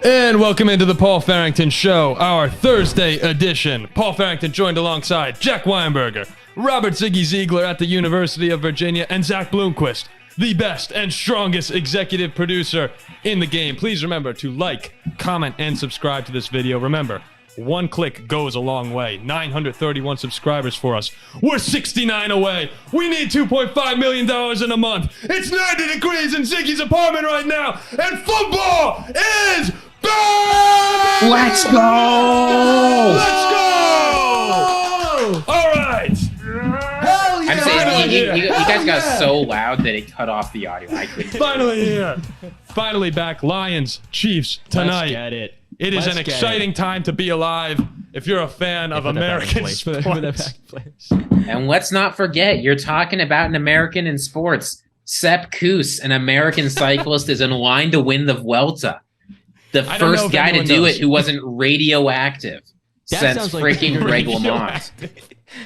And welcome into the Paul Farrington Show, our Thursday edition. Paul Farrington joined alongside Jack Weinberger, Robert Ziggy Ziegler at the University of Virginia, and Zach Bloomquist, the best and strongest executive producer in the game. Please remember to like, comment, and subscribe to this video. Remember, one click goes a long way. 931 subscribers for us. We're 69 away. We need $2.5 million in a month. It's 90 degrees in Ziggy's apartment right now, and football is back! Let's go! Let's go! All right. Hell yeah! I'm saying you guys got so loud that it cut off the audio. I couldn't. Finally here. Finally back. Lions, Chiefs tonight. Let's get it. It is an exciting time to be alive if you're a fan of American sports. And let's not forget, you're talking about an American in sports. Sepp Kuss, an American cyclist, is in line to win the Vuelta. The first guy to do it who wasn't radioactive since freaking Greg LeMond.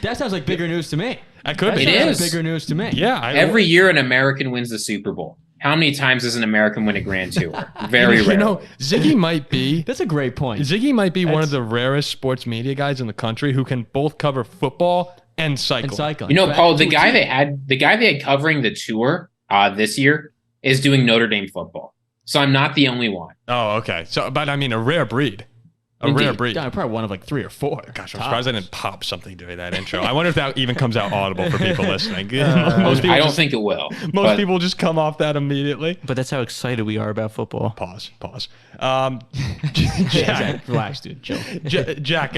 That sounds like bigger news to me. It is bigger news to me. Yeah. Every year an American wins the Super Bowl. How many times does an American win a Grand Tour? Very rare. You know, Ziggy might be... That's a great point. Ziggy might be one of the rarest sports media guys in the country who can both cover football and cycling. You know, Paul, the guy they had covering the tour this year is doing Notre Dame football. So I'm not the only one. Oh, okay. So, but I mean, a rare breed. Rare breed. Yeah, probably one of like 3 or 4. Gosh, I'm surprised I didn't pop something during that intro. I wonder if that even comes out audible for people listening. I don't think it will. Most people just come off that immediately. But that's how excited we are about football. Pause. Jack, relax, dude. Chill. Jack,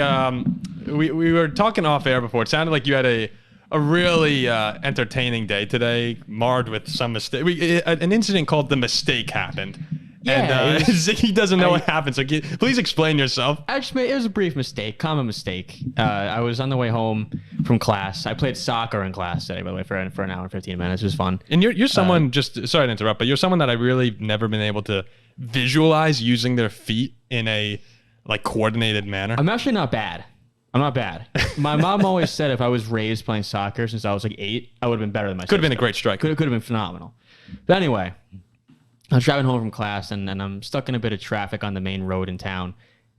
we were talking off air before. It sounded like you had a really entertaining day today, marred with some mistake. An incident called the mistake happened. Yeah, and Ziggy doesn't know what happened, so please explain yourself. Actually, it was a brief mistake, common mistake. I was on the way home from class. I played soccer in class today, by the way, for an hour and 15 minutes. It was fun. And you're someone, just sorry to interrupt, but you're someone that I really never been able to visualize using their feet in a coordinated manner. I'm actually not bad. I'm not bad. My mom always said if I was raised playing soccer since I was like 8, I would have been better than my sister. Could have been a great striker. Could have been phenomenal. But anyway, I was driving home from class, and I'm stuck in a bit of traffic on the main road in town,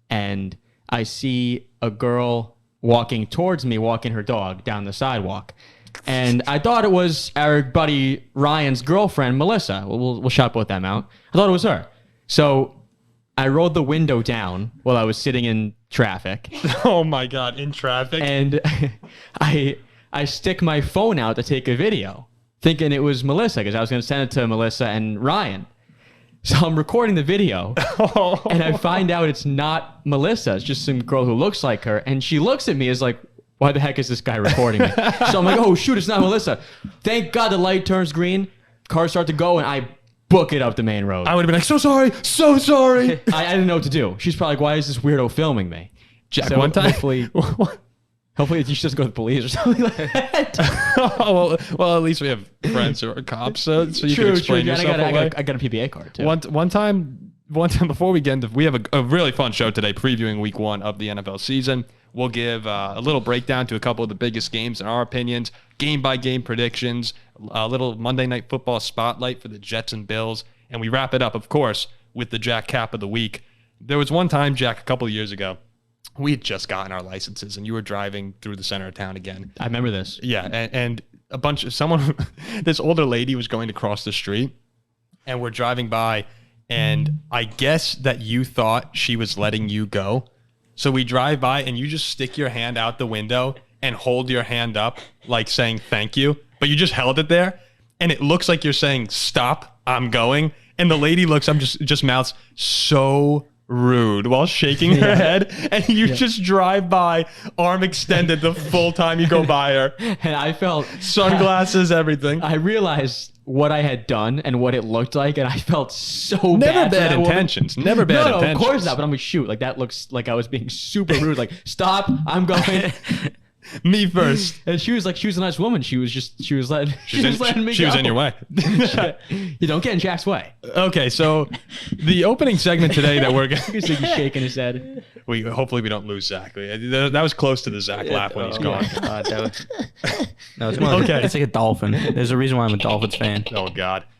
and I see a girl walking towards me, walking her dog down the sidewalk. And I thought it was our buddy Ryan's girlfriend, Melissa. We'll shout both them out. I thought it was her. So I rolled the window down while I was sitting in traffic. Oh my God, in traffic? And I stick my phone out to take a video, thinking it was Melissa, because I was going to send it to Melissa and Ryan. So I'm recording the video, and I find out it's not Melissa. It's just some girl who looks like her. And she looks at me as like, why the heck is this guy recording me? So I'm like, oh, shoot, it's not Melissa. Thank God the light turns green. Cars start to go, and I book it up the main road. I would have been like, so sorry. I didn't know what to do. She's probably like, why is this weirdo filming me? Jack, so one time... Hopefully she doesn't go to the police or something like that. well, at least we have friends who are cops, so you can explain yourself away. I got a PBA card, too. One time before we get into... We have a really fun show today previewing week 1 of the NFL season. We'll give a little breakdown to a couple of the biggest games in our opinions, game-by-game predictions, a little Monday Night Football spotlight for the Jets and Bills, and we wrap it up, of course, with the Jack Cap of the Week. There was one time, Jack, a couple of years ago, we had just gotten our licenses, and you were driving through the center of town again. I remember this. Yeah, and this older lady was going to cross the street, and we're driving by, and I guess that you thought she was letting you go. So we drive by, and you just stick your hand out the window and hold your hand up, like saying thank you, but you just held it there, and it looks like you're saying, stop, I'm going. And the lady looks, I'm just mouths, so rude, while shaking her head, and you just drive by, arm extended the full time you go by her. And I felt... Sunglasses, everything. I realized what I had done and what it looked like, and I felt so bad. Never bad intentions. Never bad intentions. No, of course not, but I'm like, shoot, like that looks like I was being super rude, like, stop, I'm going. Me first. And she was a nice woman. She was letting me go. She was in your way. You don't get in Jack's way. Okay, so the opening segment today that we're going to... He's shaking his head. Hopefully we don't lose Zach. That was close to the Zach laugh when he's gone. That was okay. It's like a dolphin. There's a reason why I'm a Dolphins fan. Oh, God.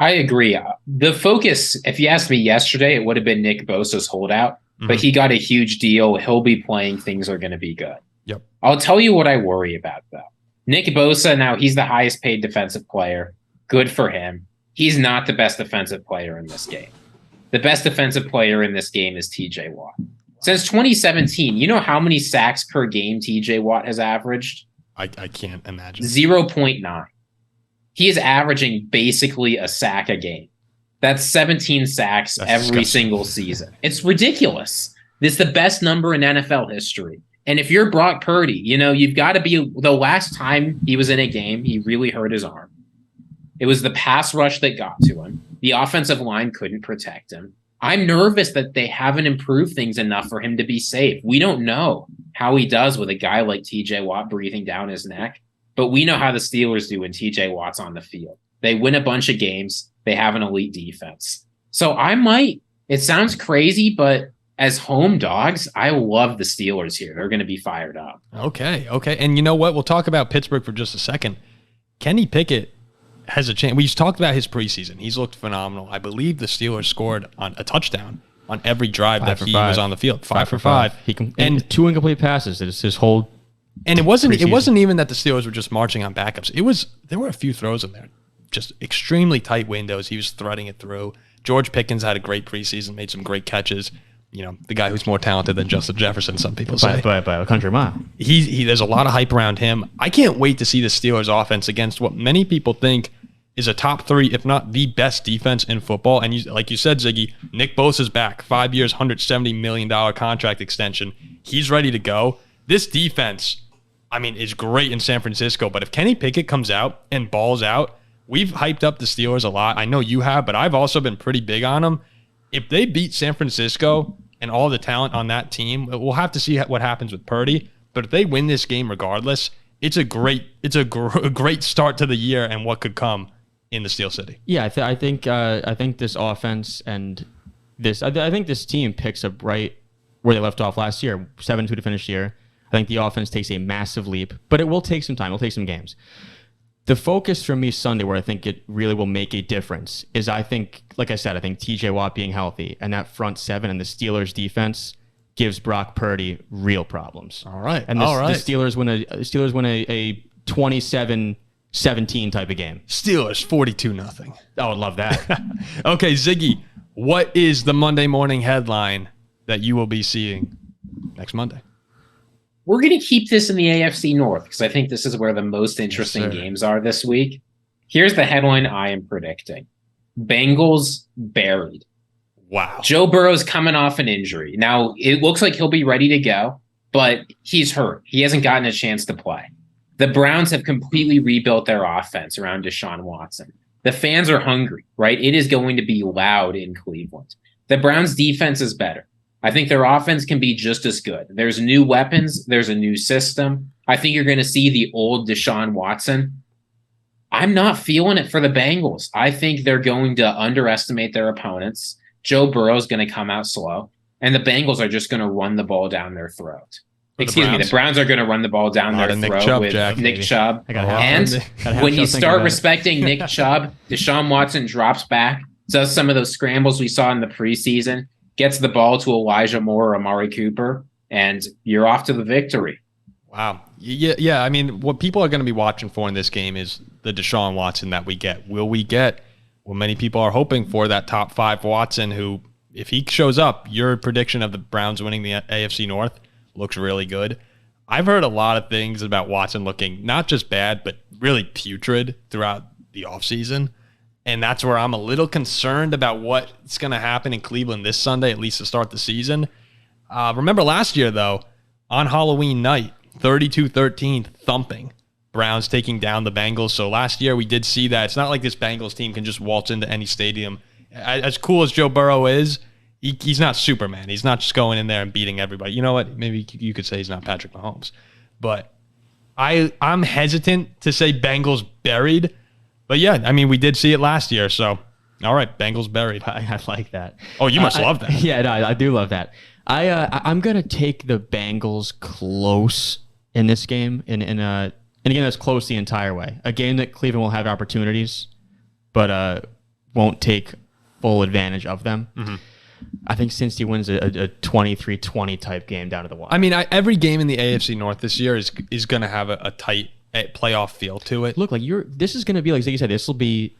I agree. The focus, if you asked me yesterday, it would have been Nick Bosa's holdout, but he got a huge deal. He'll be playing. Things are going to be good. Yep. I'll tell you what I worry about, though. Nick Bosa, now he's the highest paid defensive player. Good for him. He's not the best defensive player in this game. The best defensive player in this game is TJ Watt. Since 2017, you know how many sacks per game TJ Watt has averaged? I can't imagine. 0.9. He is averaging basically a sack a game. That's 17 sacks every single season. It's ridiculous. This is the best number in NFL history. And if you're Brock Purdy, you've got to be. The last time he was in a game, he really hurt his arm. It was the pass rush that got to him. The offensive line couldn't protect him. I'm nervous that they haven't improved things enough for him to be safe. We don't know how he does with a guy like TJ Watt breathing down his neck, but we know how the Steelers do when TJ Watt's on the field. They win a bunch of games. They have an elite defense. So it sounds crazy, but as home dogs, I love the Steelers here. They're going to be fired up. Okay. And you know what? We'll talk about Pittsburgh for just a second. Kenny Pickett has a chance. We talked about his preseason. He's looked phenomenal. I believe the Steelers scored on a touchdown on every drive that he was on the field. 5 for 5. And 2 incomplete passes. It's his whole. And it wasn't even that the Steelers were just marching on backups. There were a few throws in there, just extremely tight windows. He was threading it through. George Pickens had a great preseason, made some great catches. The guy who's more talented than Justin Jefferson, some people say. By a country mile. There's a lot of hype around him. I can't wait to see the Steelers offense against what many people think is a top 3, if not the best defense in football. And like you said, Ziggy, Nick Bosa's back. 5 years, $170 million contract extension. He's ready to go. This defense, is great in San Francisco. But if Kenny Pickett comes out and balls out, we've hyped up the Steelers a lot. I know you have, but I've also been pretty big on them. If they beat San Francisco and all the talent on that team, we'll have to see what happens with Purdy. But if they win this game regardless, it's a great start to the year and what could come in the Steel City. Yeah, I think this offense and I think this team picks up right where they left off last year, 7-2 to finish the year. I think the offense takes a massive leap, but it will take some time. It'll take some games. The focus for me Sunday, where I think it really will make a difference, is like I said, I think TJ Watt being healthy and that front 7 and the Steelers defense gives Brock Purdy real problems. All right. And the Steelers win a 27-17 type of game. Steelers 42-0. I would love that. Okay, Ziggy, what is the Monday morning headline that you will be seeing next Monday? We're going to keep this in the AFC North because I think this is where the most interesting games are this week. Here's the headline I am predicting. Bengals buried. Wow. Joe Burrow's coming off an injury. Now, it looks like he'll be ready to go, but he's hurt. He hasn't gotten a chance to play. The Browns have completely rebuilt their offense around Deshaun Watson. The fans are hungry, right? It is going to be loud in Cleveland. The Browns' defense is better. I think their offense can be just as good. There's new weapons. There's a new system. I think you're going to see the old Deshaun Watson. I'm not feeling it for the Bengals. I think they're going to underestimate their opponents. Joe Burrow's going to come out slow, and the Bengals are just going to run the ball down their throat. The Browns are going to run the ball down their throat with Nick Chubb. And when you start respecting Nick Chubb, Deshaun Watson drops back, does some of those scrambles we saw in the preseason, gets the ball to Elijah Moore or Amari Cooper, and you're off to the victory. Wow. Yeah. What people are going to be watching for in this game is the Deshaun Watson that we get. Will we get what many people are hoping for, that top 5 Watson who, if he shows up, your prediction of the Browns winning the AFC North looks really good. I've heard a lot of things about Watson looking not just bad, but really putrid throughout the offseason. And that's where I'm a little concerned about what's going to happen in Cleveland this Sunday, at least to start the season. Remember last year, though, on Halloween night, 32-13 thumping. Browns taking down the Bengals. So last year we did see that. It's not like this Bengals team can just waltz into any stadium. As cool as Joe Burrow is, he's not Superman. He's not just going in there and beating everybody. You know what? Maybe you could say he's not Patrick Mahomes. But I'm hesitant to say Bengals buried. But yeah, we did see it last year, so all right, Bengals buried. I like that. Oh, you must love that. Yeah, no, I do love that. I'm gonna take the Bengals close in this game, and again that's close the entire way. A game that Cleveland will have opportunities, but won't take full advantage of them. Mm-hmm. I think Cincy wins a 23-20 type game down to the wire. I mean, every game in the AFC North this year is going to have a tight playoff feel to it. Look, like this is going to be, like Ziggy said, this will be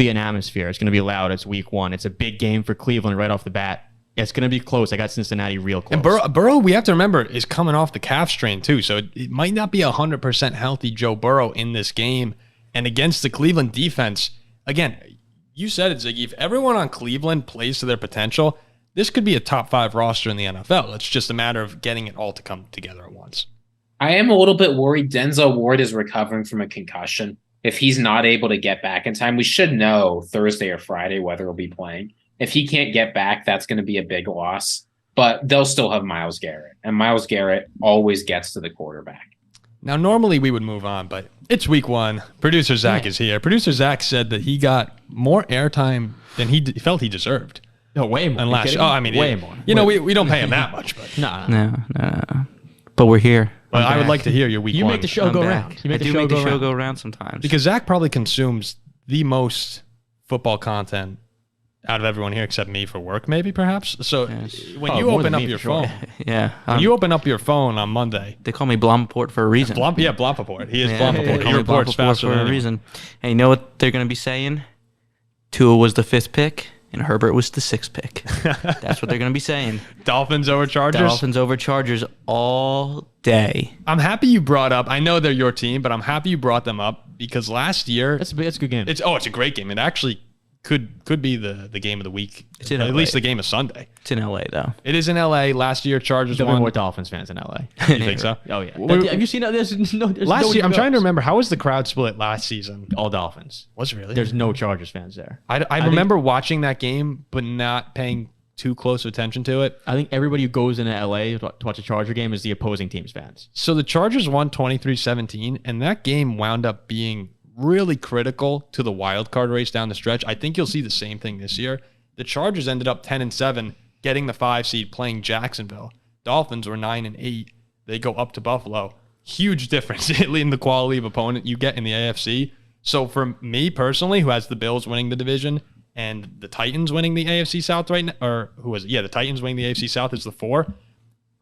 an atmosphere. It's going to be loud. It's week 1. It's a big game for Cleveland right off the bat. It's going to be close. I got Cincinnati real close. And Burrow, we have to remember, is coming off the calf strain too. So it might not be 100% healthy Joe Burrow in this game. And against the Cleveland defense, again, you said it, Ziggy. If everyone on Cleveland plays to their potential, this could be a top 5 roster in the NFL. It's just a matter of getting it all to come together at once. I am a little bit worried. Denzel Ward is recovering from a concussion. If he's not able to get back in time, we should know Thursday or Friday whether he'll be playing. If he can't get back, that's going to be a big loss. But they'll still have Myles Garrett. And Myles Garrett always gets to the quarterback. Now, normally we would move on, but it's week 1. Producer Zach is here. Producer Zach said that he got more airtime than he felt he deserved. No, way more. Way more. You know, we don't pay him that much. But No. But we're here. Well, I would like to hear your week 1. You make the show go round. I do make the show go round sometimes. Because Zach probably consumes the most football content out of everyone here except me for work, maybe, perhaps. So when you open up your phone, when you open up your phone on Monday, they call me Blompaport for a reason. Blompaport. He is Blompaport. He reports faster for a reason. And you know what they're going to be saying? Tua was the 5th pick, and Herbert was the 6th pick. That's what they're going to be saying. Dolphins over Chargers? Dolphins over Chargers all day. I'm happy you brought up, I know they're your team, but I'm happy you brought them up because last year... That's a good game. It's a great game. It actually could be the game of the week. It's in at LA. least the game of Sunday. It's in LA, though. It is in LA. Last year, Chargers There'll be won. more Dolphins fans in LA. You think so? Oh, yeah. Have you seen that? There's last year, I'm trying to remember, how was the crowd split last season? All Dolphins. Was it really? There's no Chargers fans there. I remember watching that game, but not paying too close attention to it. I think everybody who goes into LA to watch a Charger game is the opposing team's fans. So the Chargers won 23-17, and that game wound up being really critical to the wild card race down the stretch. I think you'll see the same thing this year. The Chargers ended up 10-7, getting the 5 seed, playing Jacksonville. Dolphins were 9-8. They go up to Buffalo. Huge difference in the quality of opponent you get in the AFC. So for me personally, who has the Bills winning the division and the Titans winning the AFC South right now, or who was it? Yeah, the Titans winning the AFC South is the 4.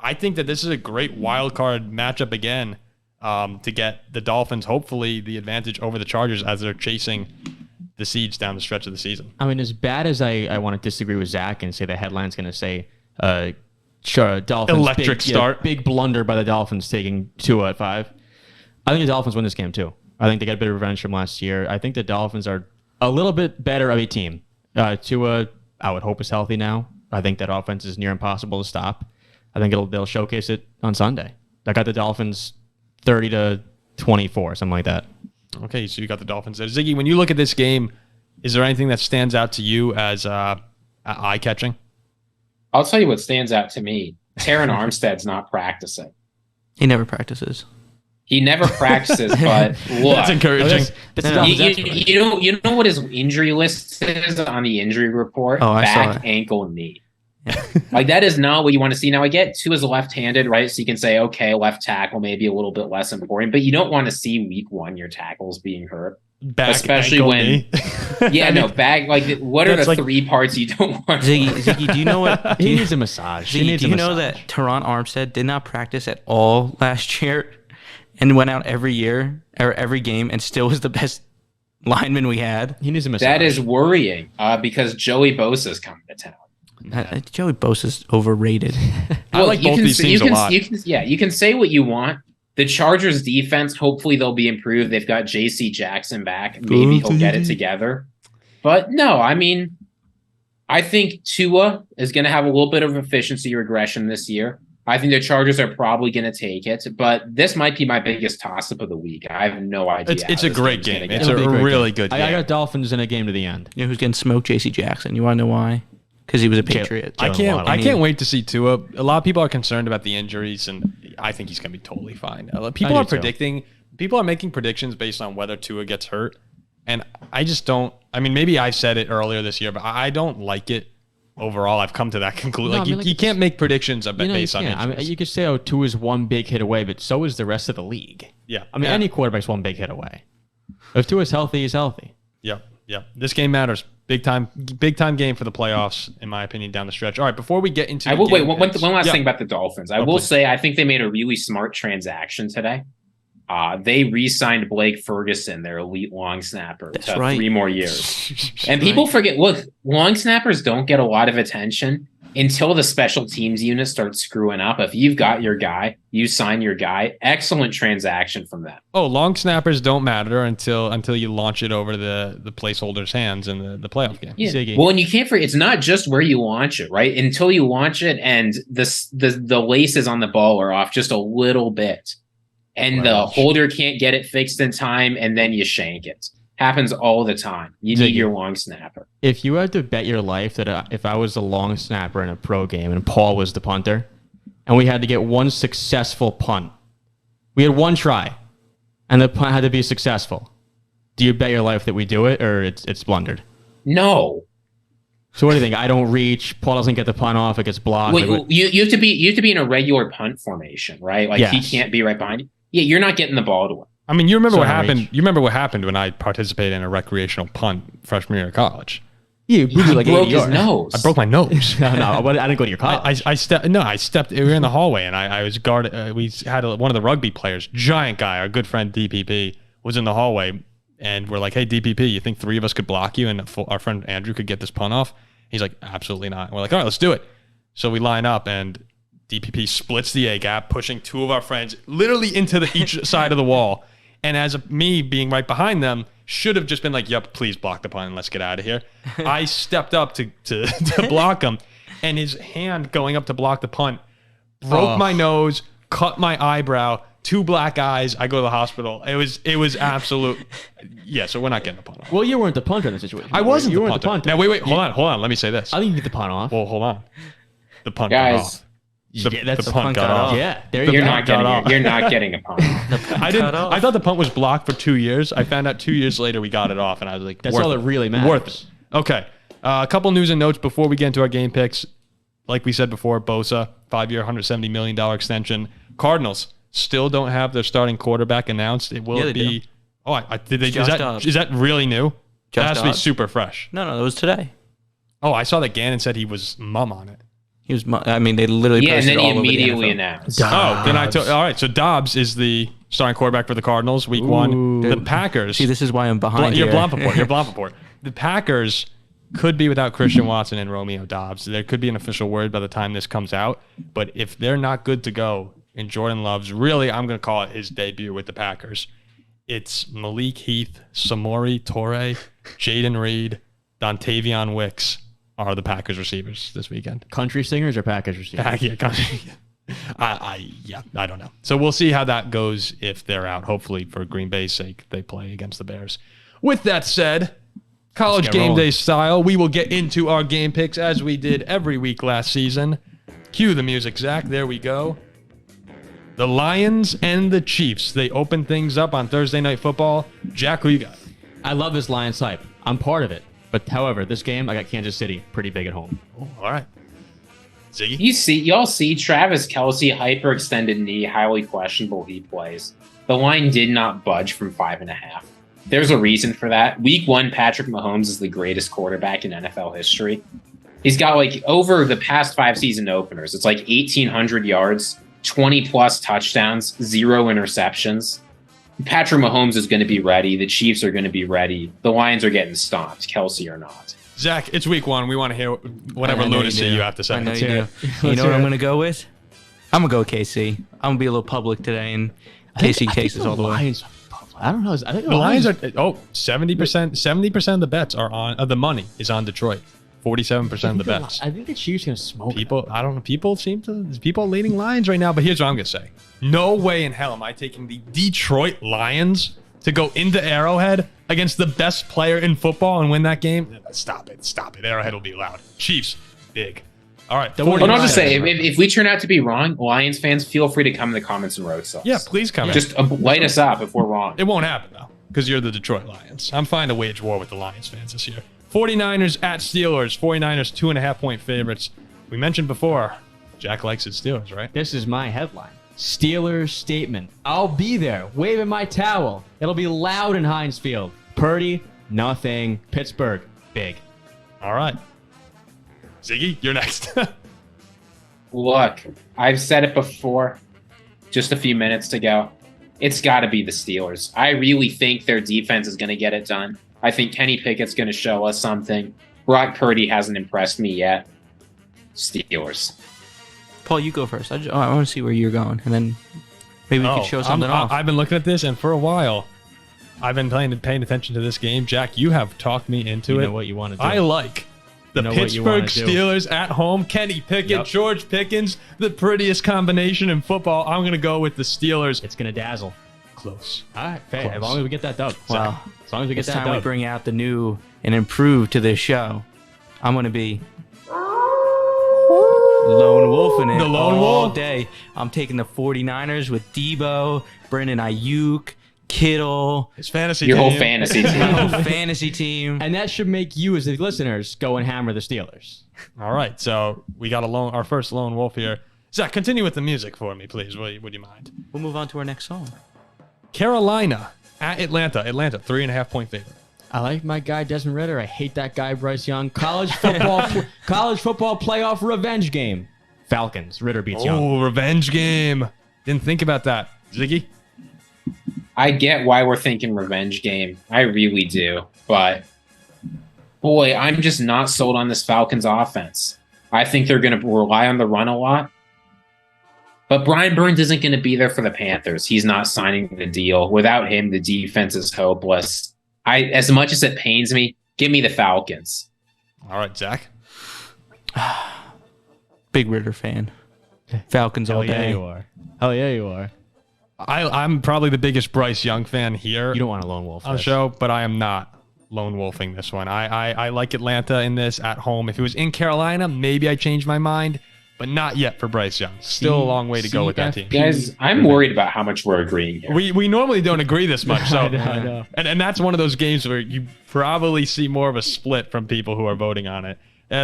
I think that this is a great wild card matchup again. To get the Dolphins, hopefully, the advantage over the Chargers as they're chasing the seeds down the stretch of the season. I mean, as bad as I want to disagree with Zach and say the headline's going to say Dolphins electric start. Big blunder by the Dolphins taking Tua at 5. I think the Dolphins win this game too. I think they got a bit of revenge from last year. I think the Dolphins are a little bit better of a team. Tua, I would hope, is healthy now. I think that offense is near impossible to stop. I think they'll showcase it on Sunday. I got the Dolphins 30-24, something like that. Okay, so you got the Dolphins there. Ziggy, when you look at this game, is there anything that stands out to you as eye-catching? I'll tell you what stands out to me. Terran Armstead's not practicing. He never practices. He never practices, but look. That's encouraging. You know what his injury list is on the injury report? Oh, I saw Back, it. ankle, knee. Like, that is not what you want to see. Now, I get Tua's left-handed, right? So you can say, okay, left tackle maybe a little bit less important, but you don't want to see week 1 your tackles being hurt. Back, especially ankle, when knee. back. Like, what are the 3 parts you don't want? Ziggy, do you know what? He needs a massage. Ziggy, do you know that Terran Armstead did not practice at all last year and went out every year or every game and still was the best lineman we had? He needs a massage. That is worrying because Joey Bosa's coming to town. Joey Bosa's overrated. I like both these teams a lot. You can say what you want. The Chargers defense, hopefully they'll be improved. They've got J.C. Jackson back. Maybe he'll get it together. But no, I mean, I think Tua is going to have a little bit of efficiency regression this year. I think the Chargers are probably going to take it, but this might be my biggest toss-up of the week. I have no idea. It's a great game. It's a really good game. I got Dolphins in a game to the end. You know who's getting smoked? J.C. Jackson. You want to know why? Because he was a Patriot. I can't wait to see Tua. A lot of people are concerned about the injuries, and I think he's going to be totally fine. People are making predictions based on whether Tua gets hurt, and I just don't. I mean, maybe I said it earlier this year, but I don't like it overall. I've come to that conclusion. You can't make predictions based on injuries. I mean, you could say, Tua's one big hit away, but so is the rest of the league. Yeah. I mean, any quarterback's one big hit away. If Tua's healthy, he's healthy. Yep. This game matters Big time game for the playoffs, in my opinion, down the stretch. All right, before we get into one last thing about the Dolphins. I will say I think they made a really smart transaction today. They re-signed Blake Ferguson, their elite long snapper, to 3 more years. And people forget, look, long snappers don't get a lot of attention until the special teams unit starts screwing up. If you've got your guy, you sign your guy. Excellent transaction from them. Oh, long snappers don't matter until you launch it over the placeholder's hands in the playoff game. Yeah. Ziggy. Well, and you can't forget, it's not just where you launch it, right? Until you launch it and the laces on the ball are off just a little bit. And the holder can't get it fixed in time, and then you shank it. Happens all the time. You need your long snapper. If you had to bet your life that if I was a long snapper in a pro game and Paul was the punter, and we had to get one successful punt, we had one try, and the punt had to be successful, do you bet your life that we do it, or it's blundered? No. So what do you think? I don't reach. Paul doesn't get the punt off. It gets blocked. Wait, you have to be in a regular punt formation, right? Like he can't be right behind you. Yeah, you're not getting the ball to him. I mean, you remember what happened? You remember what happened when I participated in a recreational punt freshman year of college? You like broke his nose. I broke my nose. no, I didn't go to your college. I stepped. We were in the hallway, and I was guarded. We had one of the rugby players, giant guy, our good friend DPP, was in the hallway, and we're like, "Hey, DPP, you think 3 of us could block you, and our friend Andrew could get this punt off?" He's like, "Absolutely not." And we're like, "All right, let's do it." So we line up, and DPP splits the A gap, pushing 2 of our friends literally into each side of the wall. And as me being right behind them, should have just been like, "Yep, please block the punt and let's get out of here." I stepped up to block him, and his hand going up to block the punt broke my nose, cut my eyebrow, 2 black eyes. I go to the hospital. It was absolute. Yeah, so we're not getting the punt off. Well, you weren't the punter in the situation. I wasn't. You weren't the punter. Now wait, hold on. Let me say this. I think you get the punt off. Well, hold on. The punt Guys. got off. The punt got off. Yeah, You're not getting a punt. I thought the punt was blocked for 2 years. I found out 2 years later we got it off, and I was like, that's all that really matters. Worth it. Okay. A couple news and notes before we get into our game picks. Like we said before, Bosa, 5-year, $170 million extension. Cardinals still don't have their starting quarterback announced. It will be. Do. Oh, is that really new? That has to be super fresh. No, it was today. Oh, I saw that Gannon said he was mum on it. He was. I mean, they literally. Yeah, and then he immediately announced. Oh, then all right. So Dobbs is the starting quarterback for the Cardinals, week 1. The Packers. See, this is why I'm behind You're here. Blampaport. The Packers could be without Christian Watson and Romeo Dobbs. There could be an official word by the time this comes out. But if they're not good to go, and Jordan Love's really, I'm going to call it his debut with the Packers. It's Malik Heath, Samori Toure, Jaden Reed, Dontavion Wicks are the Packers receivers this weekend. Country singers or Packers receivers? I don't know. So we'll see how that goes if they're out. Hopefully, for Green Bay's sake, they play against the Bears. With that said, college game day style, we will get into our game picks as we did every week last season. Cue the music, Zach. There we go. The Lions and the Chiefs. They open things up on Thursday Night Football. Jack, who you got? I love this Lions hype. I'm part of it. But however, this game, I got Kansas City pretty big at home. Oh, all right. Ziggy? Y'all see Travis Kelce, hyperextended knee, highly questionable he plays. The line did not budge from 5.5. There's a reason for that. Week 1, Patrick Mahomes is the greatest quarterback in NFL history. He's got over the past 5 season openers, it's 1,800 yards, 20 plus touchdowns, 0 interceptions. Patrick Mahomes is going to be ready. The Chiefs are going to be ready. The Lions are getting stomped, Kelce or not. Zach, it's week 1. We want to hear whatever lunacy you have to say. I know you do. You know what I'm going to go with? I'm going to go KC. I'm going to be a little public today, and KC takes us all the way. I don't know. I think the Lions are 70% of the bets are on the money is on Detroit. 47% of the bets. I think the Chiefs going to smoke people. I don't know. People are leading Lions right now. But here's what I'm going to say: no way in hell am I taking the Detroit Lions to go into Arrowhead against the best player in football and win that game. Stop it. Arrowhead will be loud. Chiefs, big. All right. I'll just say, if we turn out to be wrong, Lions fans, feel free to come in the comments and roast us. Yeah, please come. Just light us up if we're wrong. It won't happen though, because you're the Detroit Lions. I'm fine to wage war with the Lions fans this year. 49ers at Steelers. 49ers 2.5-point favorites. We mentioned before, Jack likes his Steelers, right? This is my headline. Steelers statement. I'll be there, waving my towel. It'll be loud in Heinz Field. Purdy, nothing. Pittsburgh, big. All right. Ziggy, you're next. Look, I've said it before just a few minutes ago. It's got to be the Steelers. I really think their defense is going to get it done. I think Kenny Pickett's going to show us something. Brock Purdy hasn't impressed me yet. Steelers. Paul, you go first. I want to see where you're going, and then maybe we can show something off. I've been looking at this, and for a while, I've been paying attention to this game. Jack, you have talked me into it. You know what you want to do. I like the Pittsburgh Steelers at home. Kenny Pickett, George Pickens, the prettiest combination in football. I'm going to go with the Steelers. It's going to dazzle. Close. All right, fair. Close. As long as we get that dub. Wow. As long as we get It's that time dub. we bring out the new and improved to this show. I'm going to be lone wolfing it The lone all wolf. day. I'm taking the 49ers with Debo, Brandon Ayuk, Kittle, His fantasy Your team. whole fantasy my team. whole fantasy team. And that should make you, as the listeners, go and hammer the Steelers. All right, so we got our first lone wolf here. Zach, continue with the music for me, please. Would you mind? We'll move on to our next song. Carolina at Atlanta. Atlanta, 3.5-point favorite. I like my guy Desmond Ritter. I hate that guy Bryce Young. College football playoff revenge game. Falcons. Ritter beats Young. Oh, revenge game. Didn't think about that. Ziggy? I get why we're thinking revenge game. I really do. But, boy, I'm just not sold on this Falcons offense. I think they're going to rely on the run a lot. But Brian Burns isn't going to be there for the Panthers. He's not signing the deal. Without him, the defense is hopeless. As much as it pains me, give me the Falcons. All right, Zach. Big Ritter fan. Falcons all Hell yeah, day. you are. Hell yeah, you are. I'm probably the biggest Bryce Young fan here You don't want a lone wolf. on the this. show, but I am not lone wolfing this one. I like Atlanta in this at home. If it was in Carolina, maybe I change my mind, but not yet for Bryce Young. Still a long way to go with that team. Guys, I'm worried about how much we're agreeing here. We normally don't agree this much, so I know. And that's one of those games where you probably see more of a split from people who are voting on it.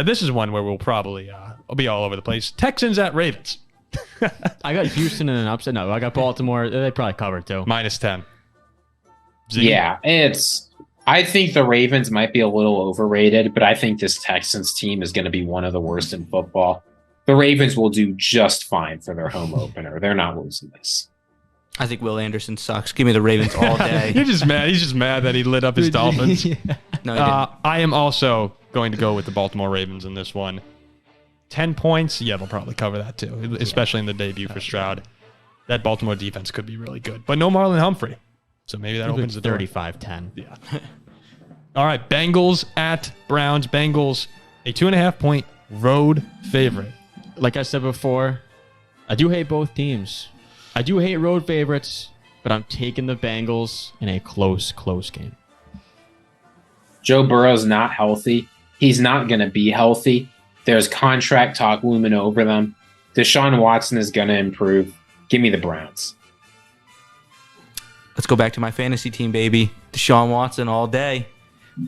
This is one where we'll probably be all over the place. Texans at Ravens. I got Houston in an upset. No, I got Baltimore. They probably covered too. -10. Ziggy? Yeah, I think the Ravens might be a little overrated, but I think this Texans team is going to be one of the worst in football. The Ravens will do just fine for their home opener. They're not losing this. I think Will Anderson sucks. Give me the Ravens all day. You're just mad. He's just mad that he lit up his Dolphins. No, he didn't. I am also going to go with the Baltimore Ravens in this one. 10 points. Yeah, they'll probably cover that too, especially in the debut for Stroud. That Baltimore defense could be really good, but no Marlon Humphrey. So maybe that opens the door. 35-10. Yeah. All right, Bengals at Browns. Bengals, a 2.5-point road favorite. Like I said before, I do hate both teams. I do hate road favorites, but I'm taking the Bengals in a close game. Joe Burrow's not healthy. He's not going to be healthy. There's contract talk looming over them. Deshaun Watson is going to improve. Give me the Browns. Let's go back to my fantasy team, baby. Deshaun Watson all day.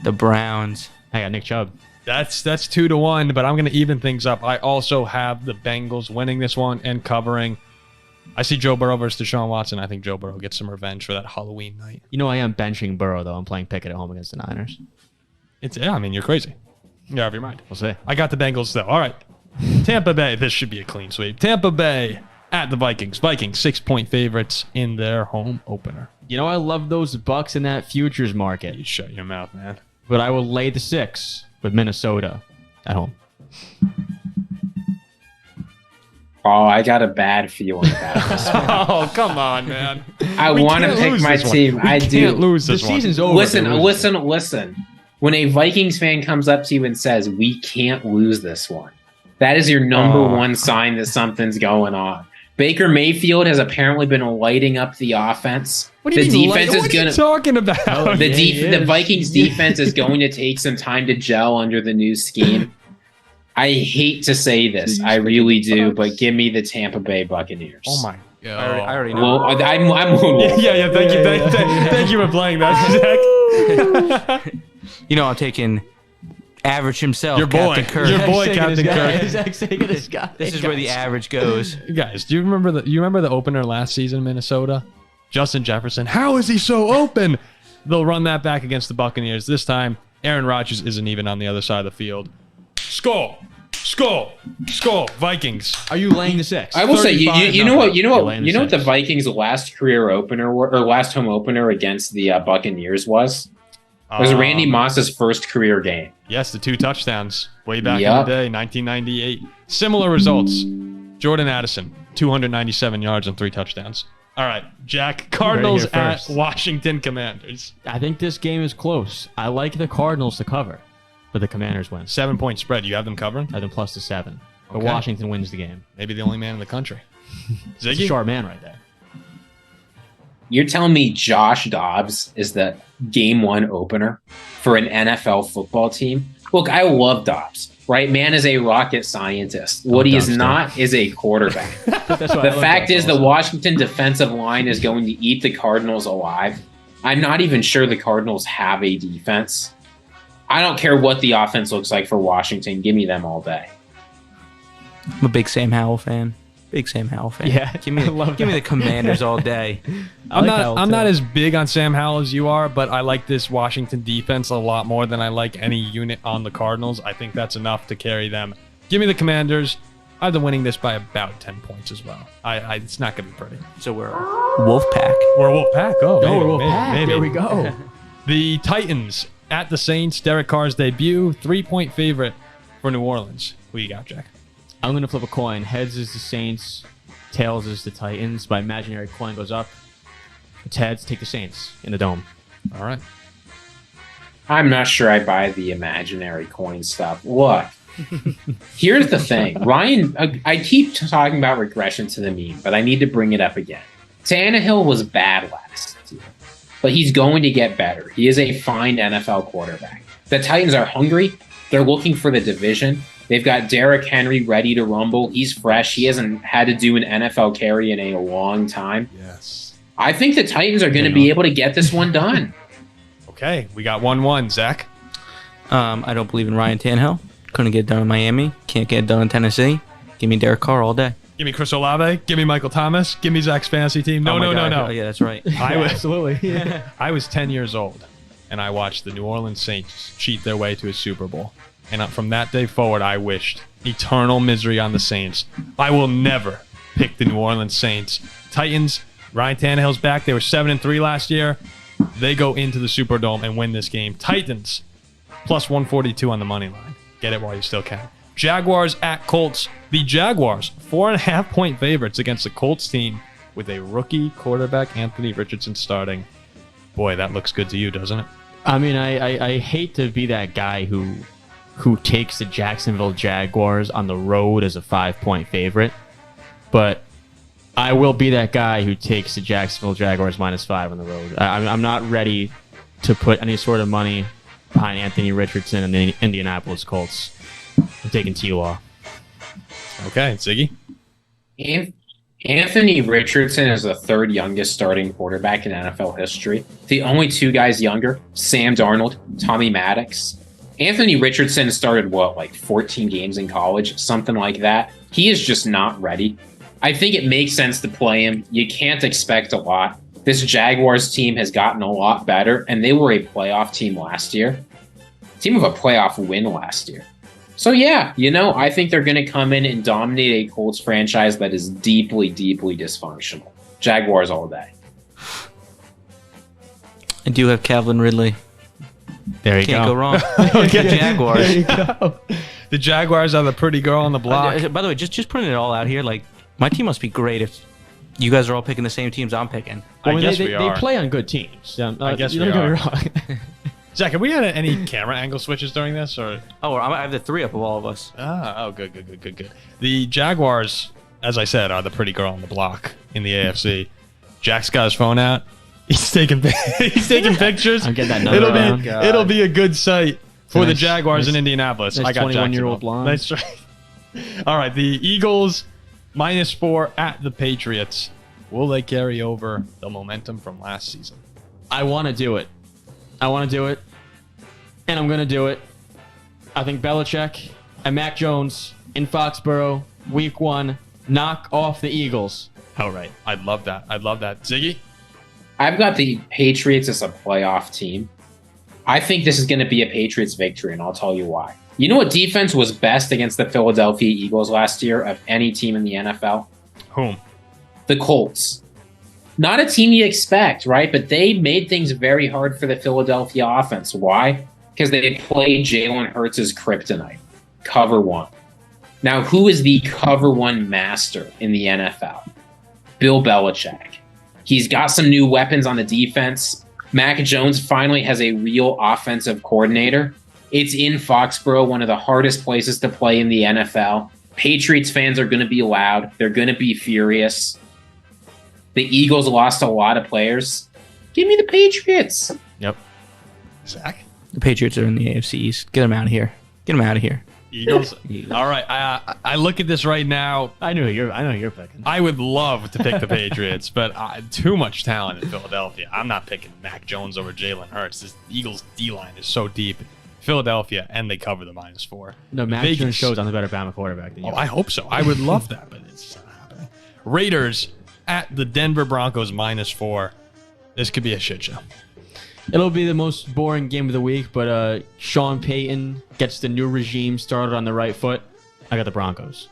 The Browns. I got Nick Chubb. That's 2-1, but I'm going to even things up. I also have the Bengals winning this one and covering. I see Joe Burrow versus Deshaun Watson. I think Joe Burrow gets some revenge for that Halloween night. You know I am benching Burrow, though. I'm playing Pickett at home against the Niners. You're crazy. You're out of your mind. We'll see. I got the Bengals, though. All right. Tampa Bay. This should be a clean sweep. Tampa Bay at the Vikings. Vikings, 6-point favorites in their home opener. You know I love those Bucks in that futures market, You shut your mouth, man. but I will lay the 6 with Minnesota at home. Oh, I got a bad feeling about this. Oh, come on, man. I We want to can't pick lose my this one. team. We I can't do. lose The this one. season's over. Listen. When a Vikings fan comes up to you and says, "We can't lose this one," that is your number one sign that something's going on. Baker Mayfield has apparently been lighting up the offense. What do you the mean, defense what is are you going to talking about? the Vikings defense is going to take some time to gel under the new scheme. I hate to say this, I really do, but give me the Tampa Bay Buccaneers. Oh my god! I already know. Well, I'm Moonwolf. Yeah. Thank you for playing that, Zach. You know, I'm taking average himself, Your boy. Captain Kirk. Your boy, Captain Kirk. This is where the average goes. Guys, do you remember the opener last season in Minnesota? Justin Jefferson. How is he so open? They'll run that back against the Buccaneers. This time, Aaron Rodgers isn't even on the other side of the field. Skull. Vikings. Are you laying the 6? I will say, you know what the 6. Vikings' last career opener or last home opener against the Buccaneers was? It was Randy Moss's first career game. Yes, the 2 touchdowns way back in the day, 1998. Similar results. Jordan Addison, 297 yards and 3 touchdowns. All right, Jack, Cardinals at Washington Commanders. I think this game is close. I like the Cardinals to cover, but the Commanders win. 7-point spread. You have them covering? I have them plus the 7. But Okay. Washington wins the game. Maybe the only man in the country. It's a Ziggy? sharp man right there. You're telling me Josh Dobbs is the game 1 opener for an NFL football team? Look, I love Dobbs, right? Man is a rocket scientist. What he is not is a quarterback. The fact is the Washington defensive line is going to eat the Cardinals alive. I'm not even sure the Cardinals have a defense. I don't care what the offense looks like for Washington. Give me them all day. I'm a big Sam Howell fan. Yeah, give me the Commanders all day. I'm not as big on Sam Howell as you are, but I like this Washington defense a lot more than I like any unit on the Cardinals. I think that's enough to carry them. Give me the Commanders. I have them winning this by about 10 points as well. It's not going to be pretty. So we're Wolfpack. We're a Wolfpack. Oh, we're Wolfpack. There we go. The Titans at the Saints. Derek Carr's debut. 3-point favorite for New Orleans. Who you got, Jack? I'm going to flip a coin. Heads is the Saints. Tails is the Titans. My imaginary coin goes up. It's heads. Take the Saints in the dome. All right. I'm not sure I buy the imaginary coin stuff. Look, here's the thing. Ryan, I keep talking about regression to the mean, but I need to bring it up again. Tannehill was bad last year, but he's going to get better. He is a fine NFL quarterback. The Titans are hungry. They're looking for the division. They've got Derrick Henry ready to rumble. He's fresh. He hasn't had to do an NFL carry in a long time. Yes. I think the Titans are going to be able to get this one done. Okay, we got 1-1. Zach? I don't believe in Ryan Tannehill. Couldn't get it done in Miami. Can't get it done in Tennessee. Give me Derek Carr all day. Give me Chris Olave. Give me Michael Thomas. Give me Zach's fantasy team. No. Oh, yeah, that's right. Absolutely. I was 10 years old, and I watched the New Orleans Saints cheat their way to a Super Bowl. And from that day forward, I wished eternal misery on the Saints. I will never pick the New Orleans Saints. Titans, Ryan Tannehill's back. They were 7-3 last year. They go into the Superdome and win this game. Titans, plus 142 on the money line. Get it while you still can. Jaguars at Colts. The Jaguars, 4.5-point favorites against the Colts team with a rookie quarterback, Anthony Richardson, starting. Boy, that looks good to you, doesn't it? I mean, I hate to be that guy who takes the Jacksonville Jaguars on the road as a 5-point favorite, but I will be that guy who takes the Jacksonville Jaguars -5 on the road. I'm not ready to put any sort of money behind Anthony Richardson and the Indianapolis Colts. I'm taking T-Law. Okay, Ziggy? Anthony Richardson is the 3rd youngest starting quarterback in NFL history. The only 2 guys younger, Sam Darnold, Tommy Maddox. Anthony Richardson started, 14 games in college, something like that. He is just not ready. I think it makes sense to play him. You can't expect a lot. This Jaguars team has gotten a lot better, and they were a playoff team last year. Team of a playoff win last year. So yeah, I think they're going to come in and dominate a Colts franchise that is deeply, deeply dysfunctional. Jaguars all day. I do have Calvin Ridley. There you Can't go. go wrong. Jaguars. There you go. The Jaguars are the pretty girl on the block. By the way, just putting it all out here, my team must be great if you guys are all picking the same teams I'm picking. I guess we are. They play on good teams. I guess we don't are. get me wrong. Zach, have we had any camera angle switches during this? Or? Oh, I have the 3 up of all of us. Good. The Jaguars, as I said, are the pretty girl on the block in the AFC. Jack's got his phone out. He's taking pictures. I'm getting that number It'll be a good sight for the nice- Jaguars nice- in Indianapolis. nice I got 21-year-old Jacksonville. blonde. That's right. All right, the Eagles -4 at the Patriots. Will they carry over the momentum from last season? I want to do it. And I'm going to do it. I think Belichick and Mac Jones in Foxborough, week 1, knock off the Eagles. All right. I'd love that. Ziggy? I've got the Patriots as a playoff team. I think this is going to be a Patriots victory, and I'll tell you why. You know what defense was best against the Philadelphia Eagles last year of any team in the NFL? Whom? The Colts. Not a team you expect, right? But they made things very hard for the Philadelphia offense. Why? Because they played Jalen Hurts' kryptonite. Cover one. Now, who is the cover one master in the NFL? Bill Belichick. He's got some new weapons on the defense. Mac Jones finally has a real offensive coordinator. It's in Foxborough, one of the hardest places to play in the NFL. Patriots fans are going to be loud. They're going to be furious. The Eagles lost a lot of players. Give me the Patriots. Yep. Zach? The Patriots are in the AFC East. Get them out of here. Get them out of here. Eagles. All right. I look at this right now. I know you're picking. I would love to pick the Patriots, but too much talent in Philadelphia. I'm not picking Mac Jones over Jalen Hurts. This Eagles D-line is so deep. Philadelphia, and they cover the -4. No, Mac Jones shows I'm the better Bama quarterback than you. Oh, I hope so. I would love that, but it's not happening. Raiders at the Denver Broncos -4. This could be a shit show. It'll be the most boring game of the week, but Sean Payton gets the new regime started on the right foot. I got the Broncos.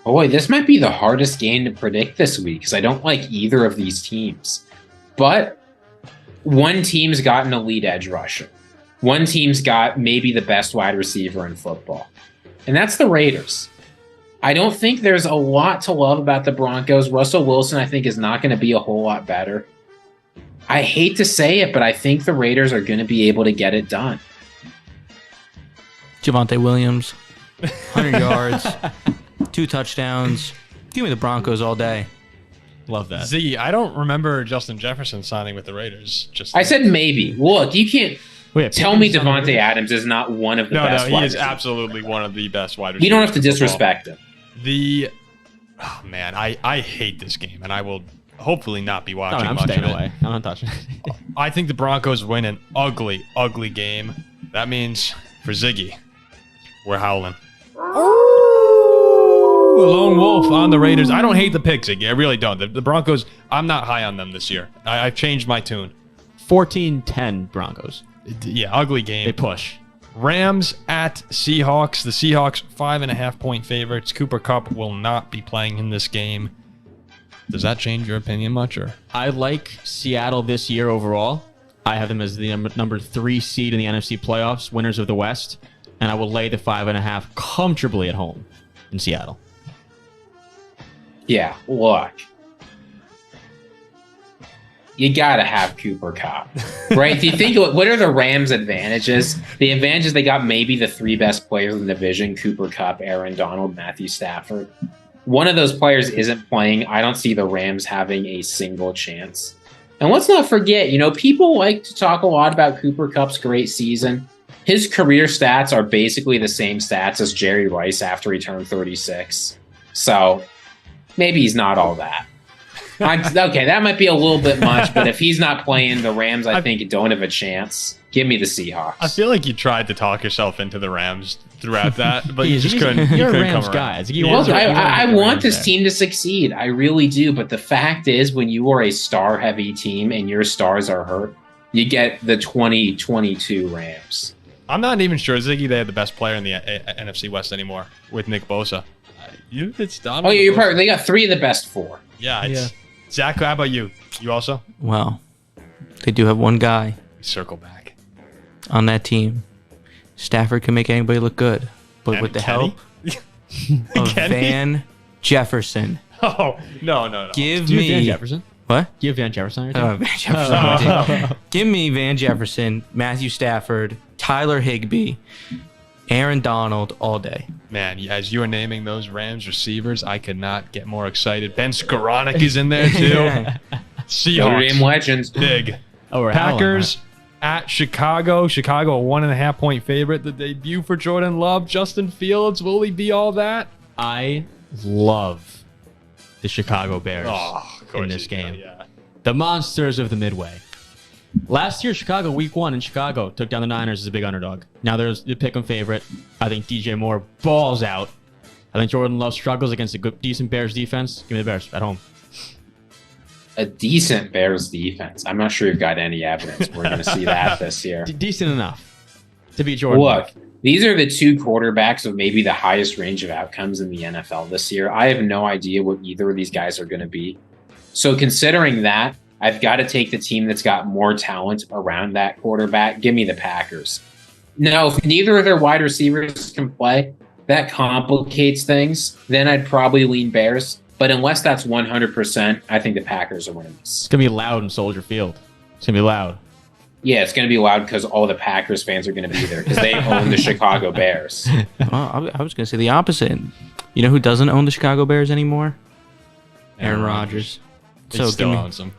Boy, this might be the hardest game to predict this week because I don't like either of these teams. But one team's got an elite edge rusher. One team's got maybe the best wide receiver in football. And that's the Raiders. I don't think there's a lot to love about the Broncos. Russell Wilson, I think, is not going to be a whole lot better. I hate to say it, but I think the Raiders are going to be able to get it done. Javonte Williams, 100 yards, 2 touchdowns. Give me the Broncos all day. Love that. Ziggy, I don't remember Justin Jefferson signing with the Raiders. I said maybe. Look, you can't tell me Pickens Devontae Adams is not one of the best he wide is receivers. absolutely one of the best wide receivers. You don't have to in football. disrespect him. Oh man, I hate this game, and I will hopefully not be No, watching I'm much staying of it. away. I'm not touching it. I think the Broncos win an ugly, ugly game. That means for Ziggy, we're howling. Ooh, a lone wolf on the Raiders. I don't hate the pick, Ziggy. I really don't. The Broncos, I'm not high on them this year. I've changed my tune. 14-10 Broncos. Yeah, ugly game. They push. Rams at Seahawks. The Seahawks 5.5-point favorites. Cooper Kupp will not be playing in this game. Does that change your opinion much? Or I like Seattle this year overall. I have them as the number 3 seed in the NFC playoffs, winners of the West, and I will lay the 5.5 comfortably at home in Seattle. Yeah, look. You got to have Cooper Kupp, right? Do you think, what are the Rams' advantages? The advantage is they got maybe the 3 best players in the division, Cooper Kupp, Aaron Donald, Matthew Stafford. One of those players isn't playing. I don't see the Rams having a single chance. And let's not forget, people like to talk a lot about Cooper Kupp's great season. His career stats are basically the same stats as Jerry Rice after he turned 36. So maybe he's not all that. Okay, that might be a little bit much, but if he's not playing, the Rams, I think, don't have a chance. Give me the Seahawks. I feel like you tried to talk yourself into the Rams throughout that, but you just You're couldn't. a You couldn't Rams come guy. around. Look, I want this there. team to succeed. I really do. But the fact is, when you are a star-heavy team and your stars are hurt, you get the 2022 Rams. I'm not even sure, Ziggy, they have the best player in the NFC West anymore with Nick Bosa. It's Donald. Oh, yeah, you're probably. They got 3 of the best 4. Yeah. Zach, how about you? You also? Well, they do have one guy Circle back. on that team. Stafford can make anybody look good, but And with the Kenny? help of Kenny? Van Jefferson. Oh, no. Give Do you have Van me Jefferson? what? Do you have Van Jefferson on your team? Van Jefferson. on my team. Give me Van Jefferson, Matthew Stafford, Tyler Higbee, Aaron Donald all day. Man, as you were naming those Rams receivers, I could not get more excited. Ben Skoranek is in there, too. Notre Seahawks. Dame legends. Big. Oh, we're Packers at Chicago. Chicago, a 1.5-point favorite. The debut for Jordan Love. Justin Fields, will he be all that? I love the Chicago Bears Oh, of course in this he game. did, yeah. The monsters of the Midway. Last year, Chicago, week 1 in Chicago, took down the Niners as a big underdog. Now there's the pick 'em favorite. I think DJ Moore balls out. I think Jordan Love struggles against a good, decent Bears defense. Give me the Bears at home. a decent Bears defense. I'm not sure you've got any evidence we're going to see that this year. Decent enough to be Jordan. Look, these are the two quarterbacks with maybe the highest range of outcomes in the NFL this year. I have no idea what either of these guys are going to be. So considering that, I've got to take the team that's got more talent around that quarterback. Give me the Packers. Now, if neither of their wide receivers can play, that complicates things. Then I'd probably lean Bears. But unless that's 100%, I think the Packers are winning this. It's going to be loud in Soldier Field. It's going to be loud. Yeah, it's going to be loud because all the Packers fans are going to be there because they own the Chicago Bears. Well, I was going to say the opposite. You know who doesn't own the Chicago Bears anymore? Aaron Rodgers. He still owns them.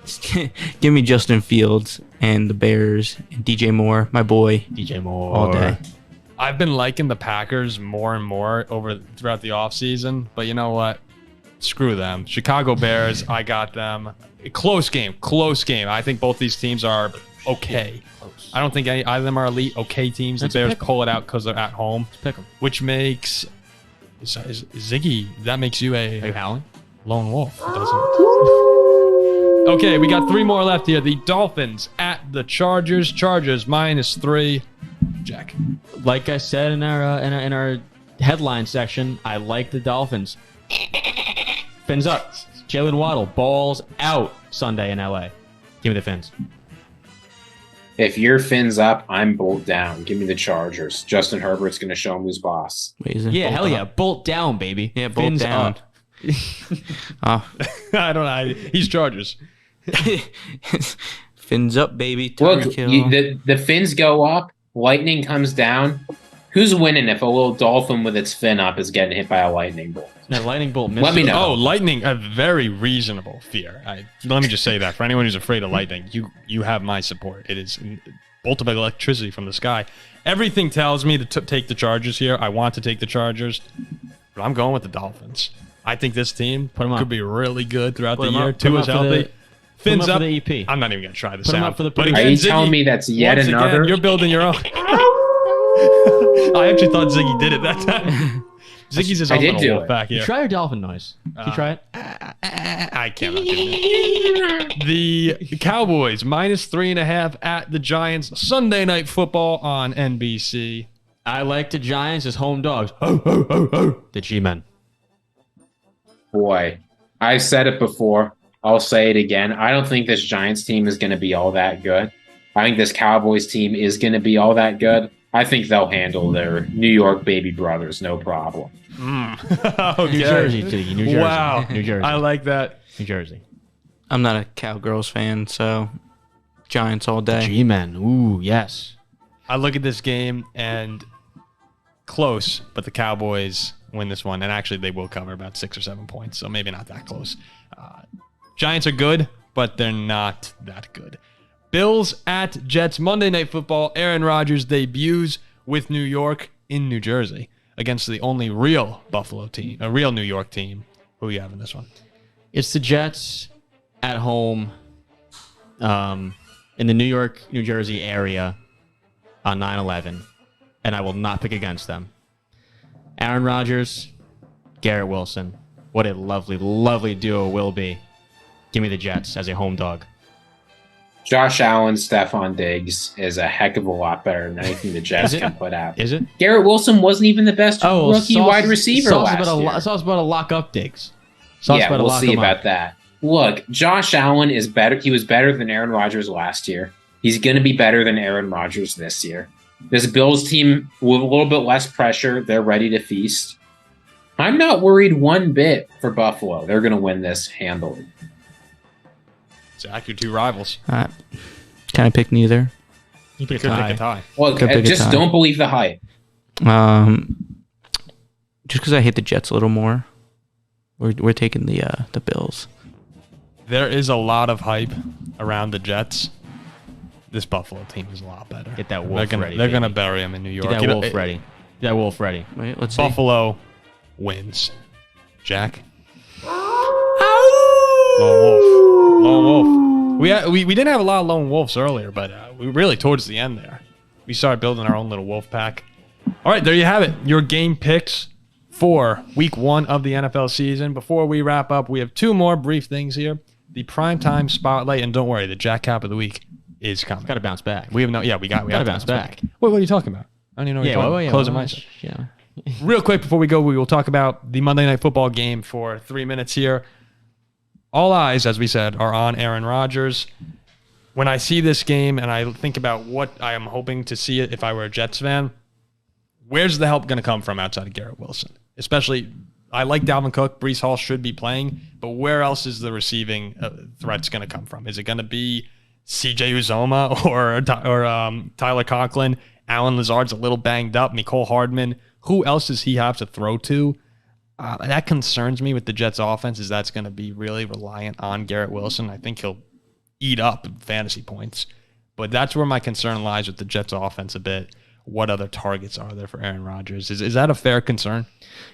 Give me Justin Fields and the Bears and DJ Moore, my boy. DJ Moore. All day. I've been liking the Packers more and more throughout the offseason, but you know what? Screw them. Chicago Bears, I got them. Close game. I think both these teams are okay. I don't think either of them are elite, okay teams. The Bears pull it out because they're at home, which makes Ziggy. That makes you Are you howling? lone wolf, doesn't it? Okay, we got 3 more left here. The Dolphins at the Chargers. Chargers -3. Jack. Like I said in our headline section, I like the Dolphins. Fins up. Jalen Waddle, balls out Sunday in LA. Give me the Fins. If you're fins up, I'm bolt down. Give me the Chargers. Justin Herbert's going to show him who's boss. Wait, is it Yeah, bolt hell up? yeah. Bolt down, baby. Yeah, bolt Fins down. up. I don't know. He's Chargers. Fins up, baby. Look, Tyreek the fins go up. Lightning comes down. Who's winning if a little dolphin with its fin up is getting hit by a lightning bolt? That lightning bolt missed. Let me know. Oh, lightning, a very reasonable fear. Let me just say that. For anyone who's afraid of lightning, you have my support. It is a bolt of electricity from the sky. Everything tells me to take the Chargers here. I want to take the Chargers, but I'm going with the Dolphins. I think this team could be really good throughout the year. Tua's healthy. Fins up. For the EP. I'm not even going to try this Put 'em out. up for the But Are again, Are you Ziggy, telling me that's yet once another? again, you're building your own. I actually thought Ziggy did it that time. Ziggy's his I own did little do wolf it. back here. Try your dolphin noise. Can you try it? I cannot do that. The Cowboys -3.5 at the Giants. Sunday Night Football on NBC. I like the Giants as home dogs. The G-Men. Boy, I've said it before. I'll say it again. I don't think this Giants team is going to be all that good. I think this Cowboys team is going to be all that good. I think they'll handle their New York baby brothers, no problem. Okay. New Jersey, Ziggy. New Jersey. Wow. New Jersey. I like that. New Jersey. I'm not a Cowgirls fan, so Giants all day. G-Men. Ooh, yes. I look at this game and close, but the Cowboys win this one. And actually, they will cover about 6 or 7 points, so maybe not that close. Giants are good, but they're not that good. Bills at Jets. Monday Night Football. Aaron Rodgers debuts with New York in New Jersey against the only real Buffalo team, a real New York team. Who you have in this one? It's the Jets at home in the New York, New Jersey area on 9/11, and I will not pick against them. Aaron Rodgers, Garrett Wilson. What a lovely, lovely duo will be. Give me the Jets as a home dog. Josh Allen, Stephon Diggs is a heck of a lot better than anything the Jets can put out. Is it? Garrett Wilson wasn't even the best rookie wide receiver last year. It's also about a lock up Diggs. Yeah, we'll see about that. Look, Josh Allen is better. He was better than Aaron Rodgers last year. He's going to be better than Aaron Rodgers this year. This Bills team with a little bit less pressure, they're ready to feast. I'm not worried one bit for Buffalo. They're going to win this handily. Zach, your 2 rivals. Can I pick neither? You could pick a tie. Look, Could pick a just tie. don't believe the hype. Just because I hate the Jets a little more, we're taking the Bills. There is a lot of hype around the Jets. This Buffalo team is a lot better. Get that wolf ready. They're going to bury him in New York. Get that wolf ready. Get that wolf ready. Wait, let's see. Buffalo wins. Jack? Lone wolf. Lone wolf. We didn't have a lot of lone wolves earlier, but we really towards the end there. We started building our own little wolf pack. All right, there you have it. Your game picks for week 1 of the NFL season. Before we wrap up, we have 2 more brief things here. the primetime spotlight. And don't worry, the Jack Cap of the week is coming. Got to bounce back. We got to bounce back. What are you talking about? I don't even know what you're talking about. Closing myself. Yeah. Real quick before we go, we will talk about the Monday Night Football game for 3 minutes here. All eyes, as we said, are on Aaron Rodgers. When I see this game and I think about what I am hoping to see it if I were a Jets fan, where's the help going to come from outside of Garrett Wilson? Especially, I like Dalvin Cook. Breece Hall should be playing, but where else is the receiving threats going to come from? Is it going to be CJ Uzoma or Tyler Conklin? Allen Lazard's a little banged up. Mecole Hardman. Who else does he have to throw to? That concerns me with the Jets offense, is that's going to be really reliant on Garrett Wilson. I think he'll eat up fantasy points. But that's where my concern lies with the Jets offense a bit. What other targets are there for Aaron Rodgers? Is that a fair concern?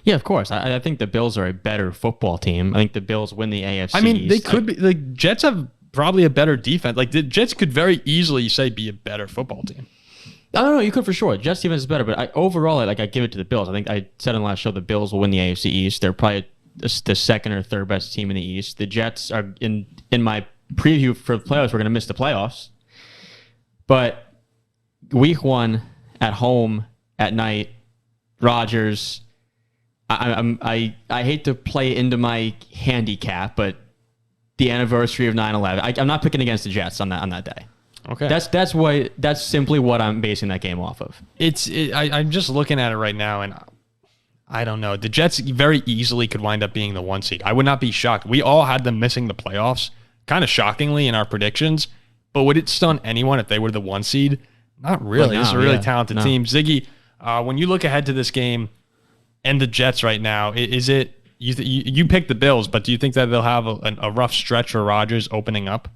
Yeah, of course. I think the Bills are a better football team. I think the Bills win the AFC. I mean, they could be. The Jets have probably a better defense. Like, the Jets could very easily, be a better football team. I don't know. You could for sure. Jets defense is better, but overall, I give it to the Bills. I think I said in the last show the Bills will win the AFC East. They're probably the second or third best team in the East. The Jets are in my preview for the playoffs. We're going to miss the playoffs, but week 1 at home at night, Rodgers. I hate to play into my handicap, but the anniversary of 9/11. I'm not picking against the Jets on that day. Okay, that's simply what I'm basing that game off of. I'm just looking at it right now, and I don't know. The Jets very easily could wind up being the 1 seed. I would not be shocked. We all had them missing the playoffs, kind of shockingly in our predictions. But would it stun anyone if they were the 1 seed? Not really. This is a really talented team. Ziggy, when you look ahead to this game and the Jets right now, is it you picked the Bills, but do you think that they'll have a rough stretch for Rodgers opening up?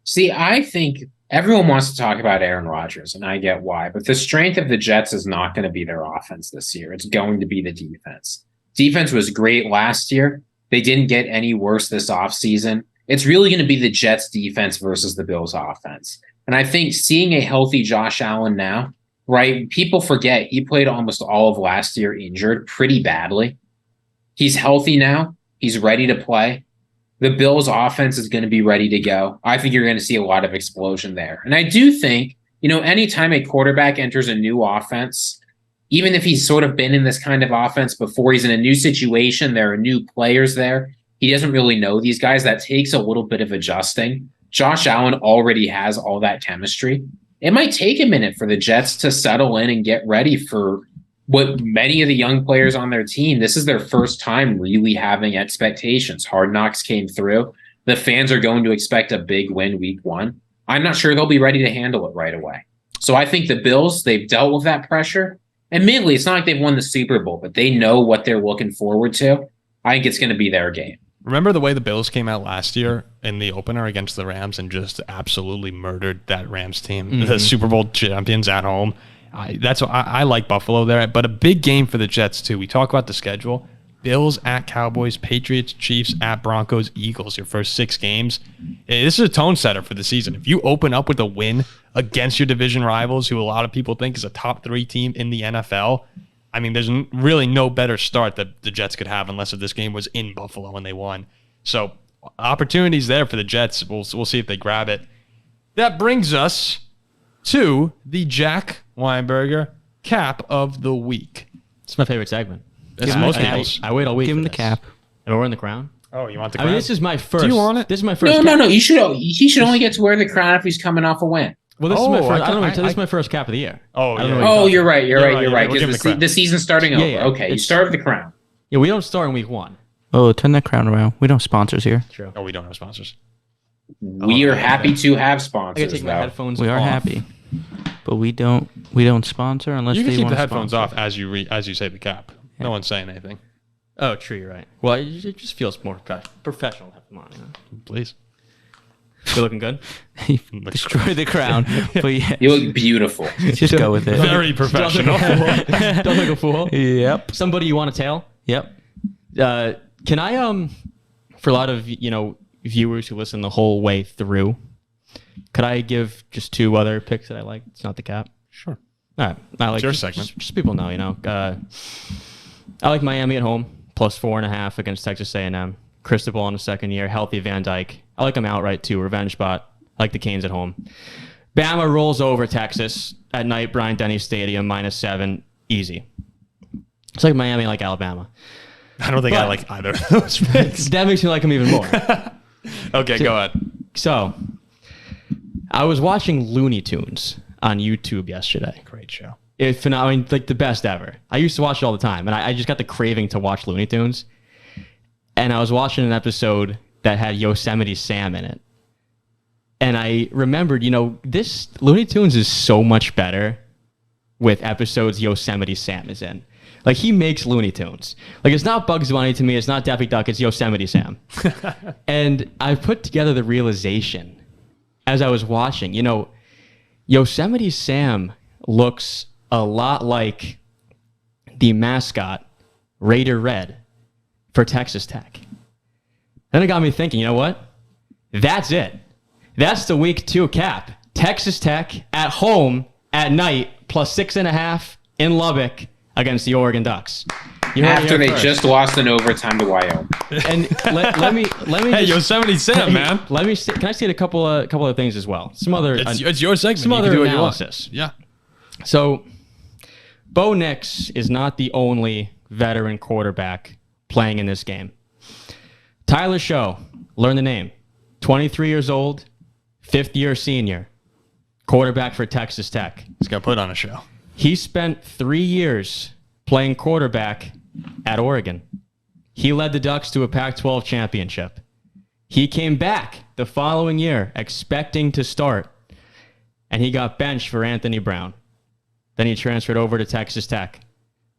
See, I think everyone wants to talk about Aaron Rodgers, and I get why. But the strength of the Jets is not going to be their offense this year. It's going to be the defense. Defense was great last year. They didn't get any worse this offseason. It's really going to be the Jets defense versus the Bills offense. And I think seeing a healthy Josh Allen now, right? People forget he played almost all of last year injured pretty badly. He's healthy now. He's ready to play. The Bills offense is going to be ready to go. I think you're going to see a lot of explosion there. And I do think, anytime a quarterback enters a new offense, even if he's sort of been in this kind of offense before, he's in a new situation, there are new players there. He doesn't really know these guys. That takes a little bit of adjusting. Josh Allen already has all that chemistry. It might take a minute for the Jets to settle in and get ready for what many of the young players on their team, this is their first time really having expectations. Hard Knocks came through. The fans are going to expect a big win week 1. I'm not sure they'll be ready to handle it right away. So I think the Bills, they've dealt with that pressure. Admittedly, it's not like they've won the Super Bowl, but they know what they're looking forward to. I think it's going to be their game. Remember the way the Bills came out last year in the opener against the Rams and just absolutely murdered that Rams team, the Super Bowl champions at home. That's what I like Buffalo there, but a big game for the Jets too. We talk about the schedule: Bills at Cowboys, Patriots, Chiefs at Broncos, Eagles. Your first 6 games. This is a tone setter for the season. If you open up with a win against your division rivals, who a lot of people think is a top 3 team in the NFL, I mean, there's really no better start that the Jets could have unless if this game was in Buffalo and they won. So opportunities there for the Jets. We'll see if they grab it. That brings us to the Jack Weinberger cap of the week. It's my favorite segment. It's most people's. I wait all week. Give him the this. cap. Am I wearing the crown? Oh, you want the I crown? mean, this is my first. Do you want it? This is my first. No. He should only get to wear the crown if he's coming off a win. Well, this is my first. This is I- my first cap of the year. Oh, I don't yeah. know what You're right. We'll Because give him the crown. the season's starting over. Yeah. Okay, you start with the crown. Yeah, we don't start in week 1. Oh, turn that crown around. We don't have sponsors here. True. Oh, we don't have sponsors. We are happy to have I gotta sponsors, take my though. headphones We are off. happy, but we don't sponsor unless You can they keep want the to headphones sponsor. off as you say the cap. No one's saying anything. Oh, true. You're right. Well, it just feels more professional to have them on. Please. You're looking good. Destroy the crown, but yeah, You look beautiful. just go with it. Very professional. Don't look a fool. Yep. Somebody you want to tail? Yep. Can I for a lot of viewers who listen the whole way through, could I give just 2 other picks that I like? It's not the cap. Sure. All right. I like your segment. Just people know, I like Miami at home plus 4.5 against Texas A&M. Cristobal in the second year, healthy Van Dyke. I like him outright too. Revenge spot. I like the Canes at home. Bama rolls over Texas at night. Bryant Denny Stadium -7. Easy. It's like Miami, like Alabama. I don't think I like either of those picks. That makes me like him even more. Okay, go ahead. So, I was watching Looney Tunes on YouTube yesterday. Great show. Like the best ever. I used to watch it all the time, and I just got the craving to watch Looney Tunes. And I was watching an episode that had Yosemite Sam in it. And I remembered, this Looney Tunes is so much better with episodes Yosemite Sam is in. Like, he makes Looney Tunes. Like, it's not Bugs Bunny to me. It's not Daffy Duck. It's Yosemite Sam. And I put together the realization as I was watching. Yosemite Sam looks a lot like the mascot, Raider Red, for Texas Tech. Then it got me thinking, you know what? That's it. That's the week 2 cap. Texas Tech at home at night, +6.5 in Lubbock against the Oregon Ducks. After they just lost in overtime to Wyoming. And let me. Hey, Yosemite Sam, man. Let me. Can I state a couple of things as well? Some other. It's your segment. Some You other can do what you want. analysis. Yeah. So, Bo Nix is not the only veteran quarterback playing in this game. Tyler Show, learn the name. 23 years old, 5th-year senior, quarterback for Texas Tech. He's got put on a show. He spent 3 years playing quarterback at Oregon. He led the Ducks to a Pac-12 championship. He came back the following year expecting to start, and he got benched for Anthony Brown. Then he transferred over to Texas Tech.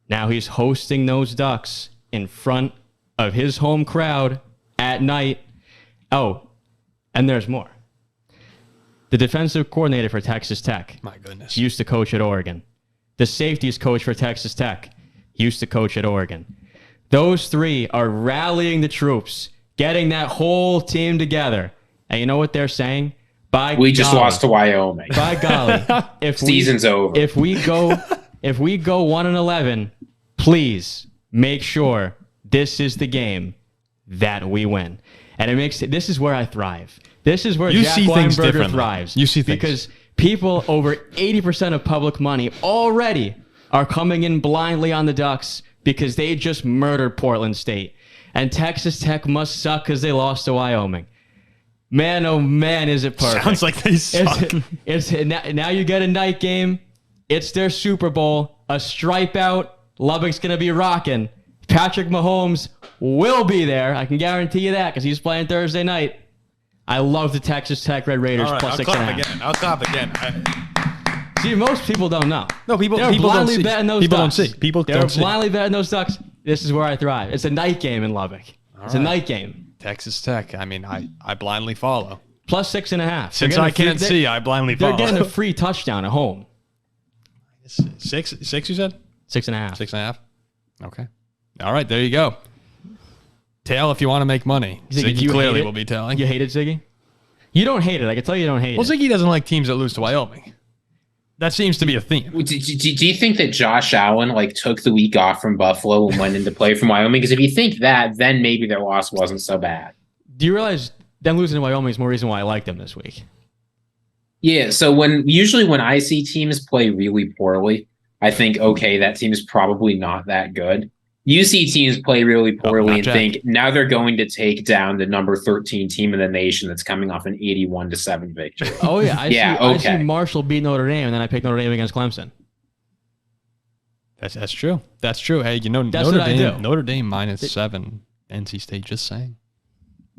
Now he's hosting those Ducks in front of his home crowd at night. Oh, and there's more. The defensive coordinator for Texas Tech, My goodness. used to coach at Oregon. The safeties coach for Texas Tech used to coach at Oregon. Those three are rallying the troops, getting that whole team together. And you know what they're saying? We just lost to Wyoming. By golly, if Season's over. If we go 1-11, please make sure this is the game that we win. And this is where I thrive. This is where You Jack see things Weinberger differently. thrives. You see things. Because people, over 80% of public money already are coming in blindly on the Ducks because they just murdered Portland State. And Texas Tech must suck because they lost to Wyoming. Man, oh man, is it perfect. Sounds like they suck. Now you get a night game. It's their Super Bowl. A stripe out. Lubbock's going to be rocking. Patrick Mahomes will be there. I can guarantee you that because he's playing Thursday night. I love the Texas Tech Red Raiders All right, I'll +6.5. clap again. See, most people don't know. No, people They're don't blindly see. betting those People Ducks. don't see. People They're don't see. blindly betting those Ducks. This is where I thrive. It's a night game in Lubbock. It's a night game. Texas Tech. I mean, I blindly follow. +6.5. Since I can't see, I blindly They're follow. getting a free touchdown at home. Six, you said? 6.5. 6.5? Okay. All right, there you go. Tail if you want to make money. Ziggy, Ziggy you clearly hate it? will be tailing. You hate it, Ziggy? You don't hate it. I can tell you don't hate Well, it. Ziggy doesn't like teams that lose to Wyoming. That seems to be a theme. Do you think that Josh Allen took the week off from Buffalo and went into play from Wyoming? Because if you think that, then maybe their loss wasn't so bad. Do you realize them losing to Wyoming is more reason why I like them this week? Yeah, so usually when I see teams play really poorly, I think, okay, that team is probably not that good. You see teams play really poorly and Jack. think now they're going to take down the number 13 team in the nation that's coming off an 81-7 victory. Oh, yeah. I okay. see Marshall beat Notre Dame, and then I pick Notre Dame against Clemson. That's true. That's true. Hey, That's Notre what I Dame. do. Notre Dame -7. NC State. Just saying.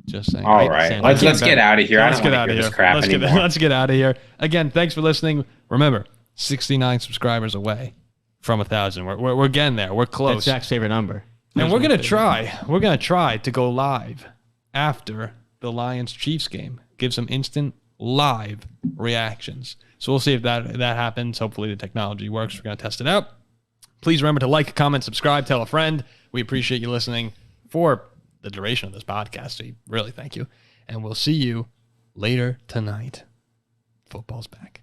Just saying. All right, let's get out of here. Let's I get don't out want to of hear here. this crap anymore. Let's get out of here. Again, thanks for listening. Remember, 69 subscribers away from 1,000. We're getting there. We're close. That's Zach's favorite number. And we're gonna try. We're gonna try to go live after the Lions-Chiefs game. Give some instant live reactions. So we'll see if that happens. Hopefully the technology works. We're gonna test it out. Please remember to like, comment, subscribe, tell a friend. We appreciate you listening for the duration of this podcast. We really thank you. And we'll see you later tonight. Football's back.